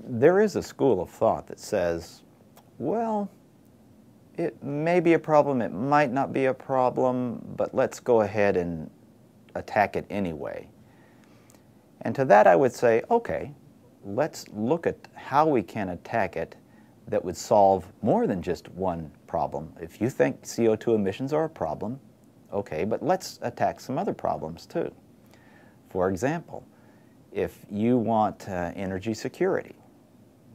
there is a school of thought that says, well, it may be a problem, it might not be a problem, but let's go ahead and attack it anyway. And to that I would say, okay, let's look at how we can attack it that would solve more than just one problem. If you think CO2 emissions are a problem, okay, but let's attack some other problems too. For example, if you want energy security,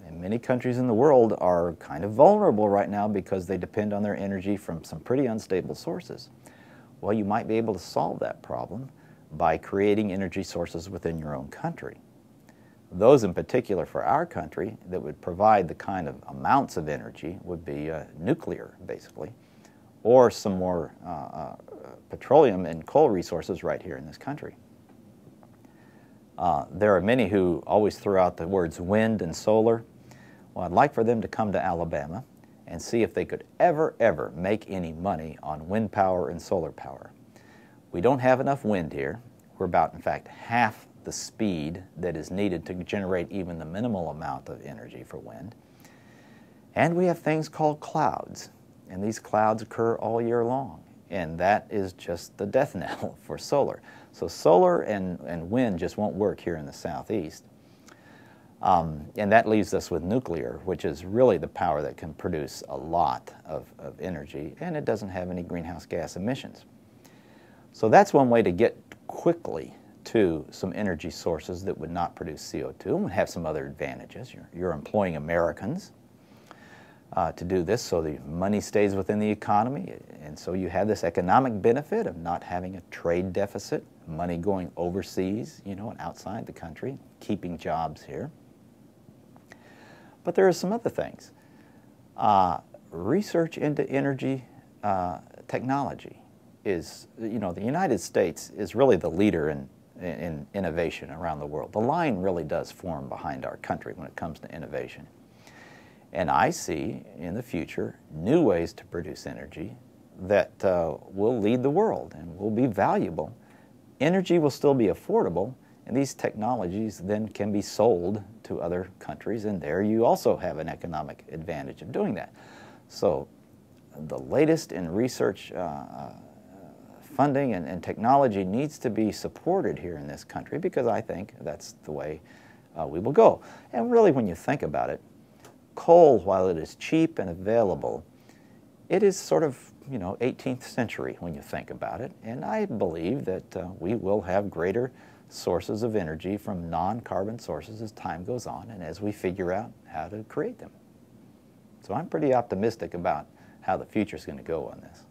and many countries in the world are kind of vulnerable right now because they depend on their energy from some pretty unstable sources. Well, you might be able to solve that problem by creating energy sources within your own country. Those in particular for our country that would provide the kind of amounts of energy would be nuclear, basically, or some more petroleum and coal resources right here in this country. There are many who always throw out the words wind and solar. Well, I'd like for them to come to Alabama and see if they could ever make any money on wind power and solar power. We don't have enough wind here. We're about, in fact, half the speed that is needed to generate even the minimal amount of energy for wind. And we have things called clouds, and these clouds occur all year long, and that is just the death knell for solar. So solar and wind just won't work here in the southeast. And that leaves us with nuclear, which is really the power that can produce a lot of energy, and it doesn't have any greenhouse gas emissions. So that's one way to get quickly to some energy sources that would not produce CO2 and would have some other advantages. You're employing Americans to do this, so the money stays within the economy, and so you have this economic benefit of not having a trade deficit, money going overseas, you know, and outside the country, keeping jobs here. But there are some other things. Research into energy technology is, you know, the United States is really the leader in innovation around the world. The line really does form behind our country when it comes to innovation. And I see in the future new ways to produce energy that will lead the world and will be valuable. Energy will still be affordable, and these technologies then can be sold to other countries, and there you also have an economic advantage of doing that. So the latest in research funding and technology needs to be supported here in this country, because I think that's the way we will go. And really, when you think about it, coal, while it is cheap and available, it is sort of, you know, 18th century when you think about it. And I believe that we will have greater sources of energy from non-carbon sources as time goes on and as we figure out how to create them. So I'm pretty optimistic about how the future is going to go on this.